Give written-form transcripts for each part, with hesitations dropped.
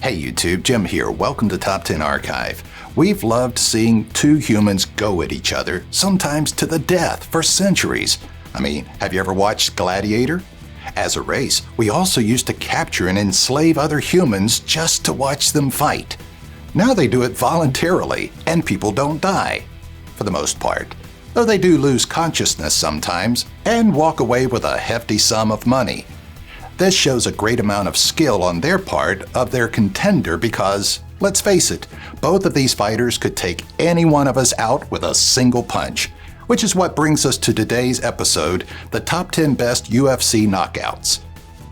Hey YouTube, Jim here. Welcome to Top 10 Archive. We've loved seeing two humans go at each other, sometimes to the death, for centuries. I mean, have you ever watched Gladiator? As a race, we also used to capture and enslave other humans just to watch them fight. Now they do it voluntarily, and people don't die, for the most part. Though they do lose consciousness sometimes, and walk away with a hefty sum of money. This shows a great amount of skill on their part of their contender because, let's face it, both of these fighters could take any one of us out with a single punch. Which is what brings us to today's episode, the top 10 best UFC knockouts.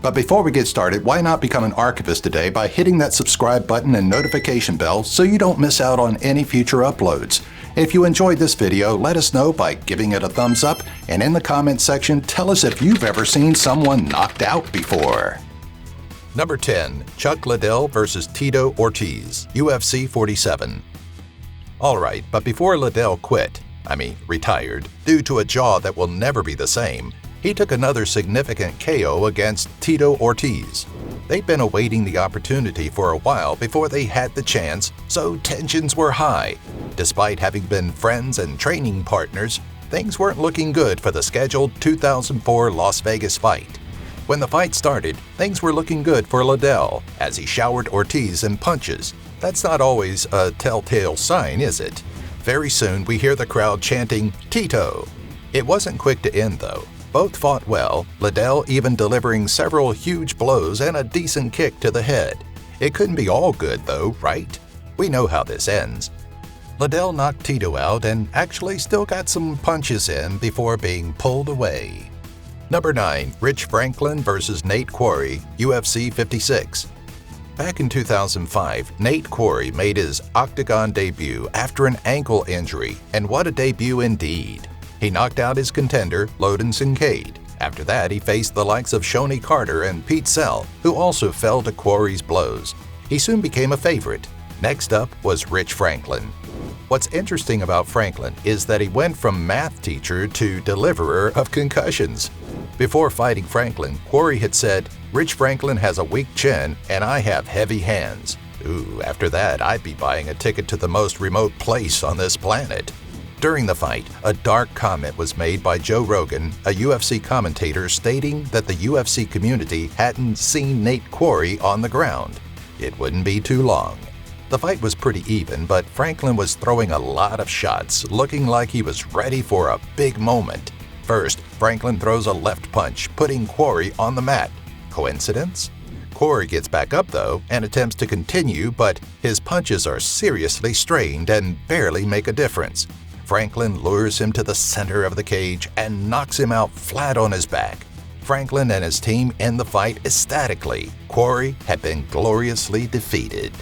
But before we get started, why not become an archivist today by hitting that subscribe button and notification bell so you don't miss out on any future uploads. If you enjoyed this video, let us know by giving it a thumbs up, and in the comment section, tell us if you've ever seen someone knocked out before. Number 10. Chuck Liddell vs. Tito Ortiz, UFC 47. Alright, but before Liddell retired, due to a jaw that will never be the same, he took another significant KO against Tito Ortiz. They'd been awaiting the opportunity for a while before they had the chance, so tensions were high. Despite having been friends and training partners, things weren't looking good for the scheduled 2004 Las Vegas fight. When the fight started, things were looking good for Liddell, as he showered Ortiz in punches. That's not always a telltale sign, is it? Very soon we hear the crowd chanting, "Tito!" It wasn't quick to end though. Both fought well, Liddell even delivering several huge blows and a decent kick to the head. It couldn't be all good though, right? We know how this ends. Liddell knocked Tito out and actually still got some punches in before being pulled away. Number 9. Rich Franklin vs. Nate Quarry, UFC 56. Back in 2005, Nate Quarry made his octagon debut after an ankle injury, and what a debut indeed. He knocked out his contender, Loden Sincade. After that, he faced the likes of Shoney Carter and Pete Sell, who also fell to Quarry's blows. He soon became a favorite. Next up was Rich Franklin. What's interesting about Franklin is that he went from math teacher to deliverer of concussions. Before fighting Franklin, Quarry had said, "Rich Franklin has a weak chin and I have heavy hands. Ooh, after that, I'd be buying a ticket to the most remote place on this planet." During the fight, a dark comment was made by Joe Rogan, a UFC commentator, stating that the UFC community hadn't seen Nate Quarry on the ground. It wouldn't be too long. The fight was pretty even, but Franklin was throwing a lot of shots, looking like he was ready for a big moment. First, Franklin throws a left punch, putting Quarry on the mat. Coincidence? Quarry gets back up though and attempts to continue, but his punches are seriously strained and barely make a difference. Franklin lures him to the center of the cage and knocks him out flat on his back. Franklin and his team end the fight ecstatically. Quarry had been gloriously defeated.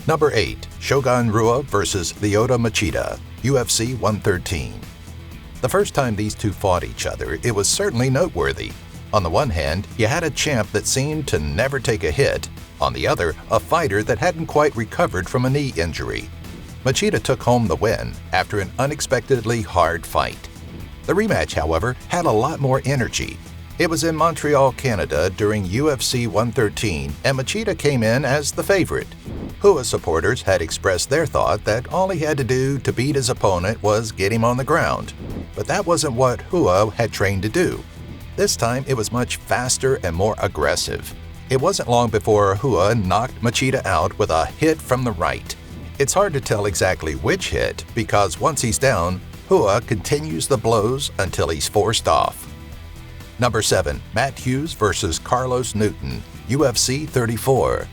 Number 8. Shogun Rua vs. Lyota Machida, UFC 113. The first time these two fought each other, it was certainly noteworthy. On the one hand, you had a champ that seemed to never take a hit. On the other, a fighter that hadn't quite recovered from a knee injury. Machida took home the win after an unexpectedly hard fight. The rematch, however, had a lot more energy. It was in Montreal, Canada during UFC 113, and Machida came in as the favorite. Hua supporters had expressed their thought that all he had to do to beat his opponent was get him on the ground. But that wasn't what Hua had trained to do. This time it was much faster and more aggressive. It wasn't long before Hua knocked Machida out with a hit from the right. It's hard to tell exactly which hit because once he's down, Hua continues the blows until he's forced off. Number 7. Matt Hughes vs. Carlos Newton, UFC 34.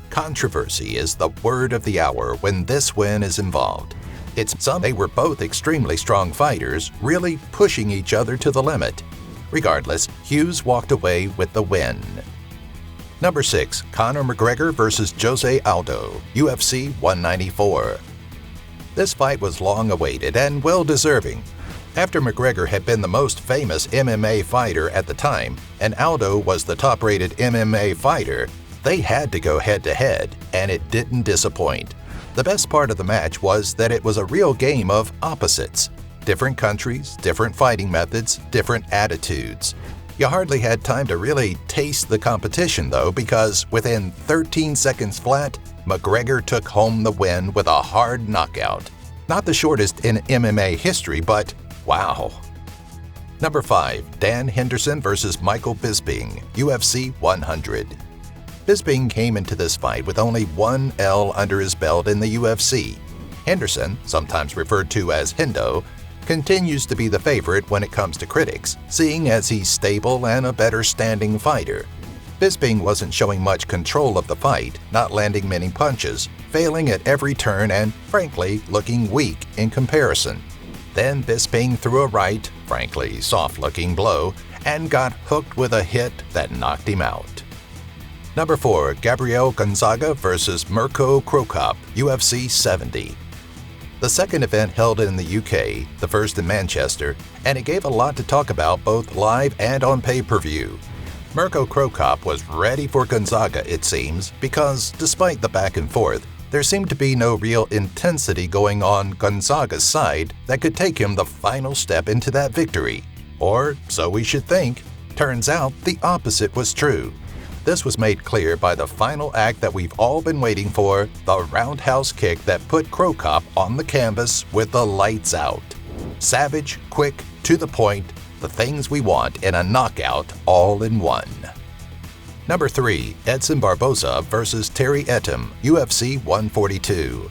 Controversy is the word of the hour when this win is involved. They were both extremely strong fighters, really pushing each other to the limit. Regardless, Hughes walked away with the win. Number 6. Conor McGregor vs. Jose Aldo, UFC 194. This fight was long awaited and well-deserving. After McGregor had been the most famous MMA fighter at the time, and Aldo was the top-rated MMA fighter, they had to go head-to-head, and it didn't disappoint. The best part of the match was that it was a real game of opposites. Different countries, different fighting methods, different attitudes. You hardly had time to really taste the competition though, because within 13 seconds flat, McGregor took home the win with a hard knockout. Not the shortest in MMA history, but wow. Number 5. Dan Henderson vs. Michael Bisping, UFC 100. Bisping came into this fight with only one L under his belt in the UFC. Henderson, sometimes referred to as Hendo, continues to be the favorite when it comes to critics, seeing as he's stable and a better standing fighter. Bisping wasn't showing much control of the fight, not landing many punches, failing at every turn and, frankly, looking weak in comparison. Then Bisping threw a right, frankly soft-looking blow, and got hooked with a hit that knocked him out. Number 4. Gabriel Gonzaga vs. Mirko Cro Cop, UFC 70. The second event held in the UK, the first in Manchester, and it gave a lot to talk about both live and on pay-per-view. Mirko Cro Cop was ready for Gonzaga, it seems, because despite the back and forth, there seemed to be no real intensity going on Gonzaga's side that could take him the final step into that victory. Or so we should think. Turns out the opposite was true. This was made clear by the final act that we've all been waiting for, the roundhouse kick that put Cro Cop on the canvas with the lights out. Savage, quick, to the point, the things we want in a knockout all in one. Number 3. Edson Barboza vs. Etim, UFC 142.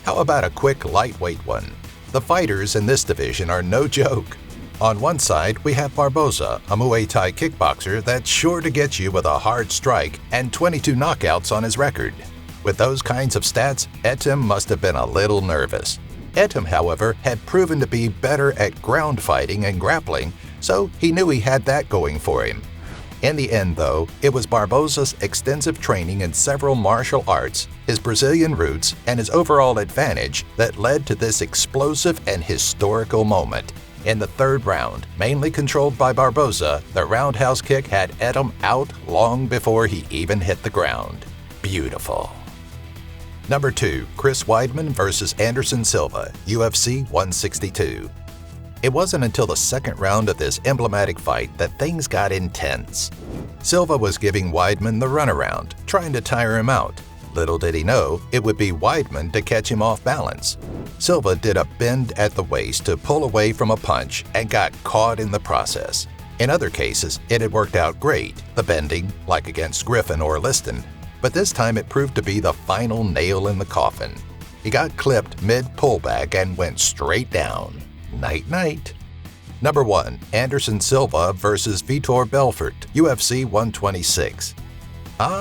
How about a quick lightweight one? The fighters in this division are no joke. On one side, we have Barboza, a Muay Thai kickboxer that's sure to get you with a hard strike and 22 knockouts on his record. With those kinds of stats, Etim must have been a little nervous. Etim, however, had proven to be better at ground fighting and grappling, so he knew he had that going for him. In the end, though, it was Barboza's extensive training in several martial arts, his Brazilian roots, and his overall advantage that led to this explosive and historical moment. In the third round, mainly controlled by Barboza, the roundhouse kick had Etim out long before he even hit the ground. Beautiful. Number 2. Chris Weidman vs. Anderson Silva, UFC 162. It wasn't until the second round of this emblematic fight that things got intense. Silva was giving Weidman the runaround, trying to tire him out. Little did he know, it would be Weidman to catch him off balance. Silva did a bend at the waist to pull away from a punch and got caught in the process. In other cases, it had worked out great, the bending, like against Griffin or Liston, but this time it proved to be the final nail in the coffin. He got clipped mid-pullback and went straight down. Night-night. Number 1. Anderson Silva vs. Vitor Belfort, UFC 126.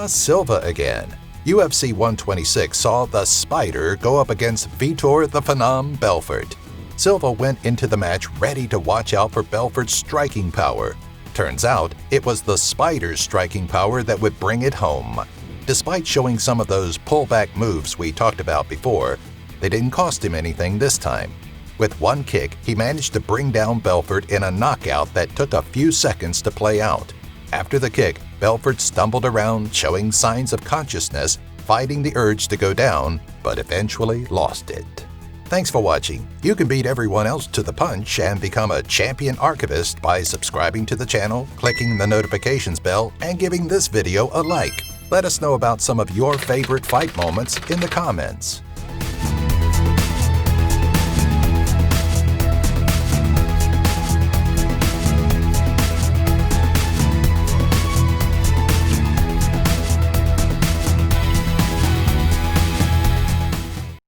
Silva again. UFC 126 saw the Spider go up against Vitor the Phenom Belfort. Silva went into the match ready to watch out for Belfort's striking power. Turns out, it was the Spider's striking power that would bring it home. Despite showing some of those pullback moves we talked about before, they didn't cost him anything this time. With one kick, he managed to bring down Belfort in a knockout that took a few seconds to play out. After the kick, Belfort stumbled around, showing signs of consciousness, fighting the urge to go down, but eventually lost it. Thanks for watching. You can beat everyone else to the punch and become a champion archivist by subscribing to the channel, clicking the notifications bell, and giving this video a like. Let us know about some of your favorite fight moments in the comments.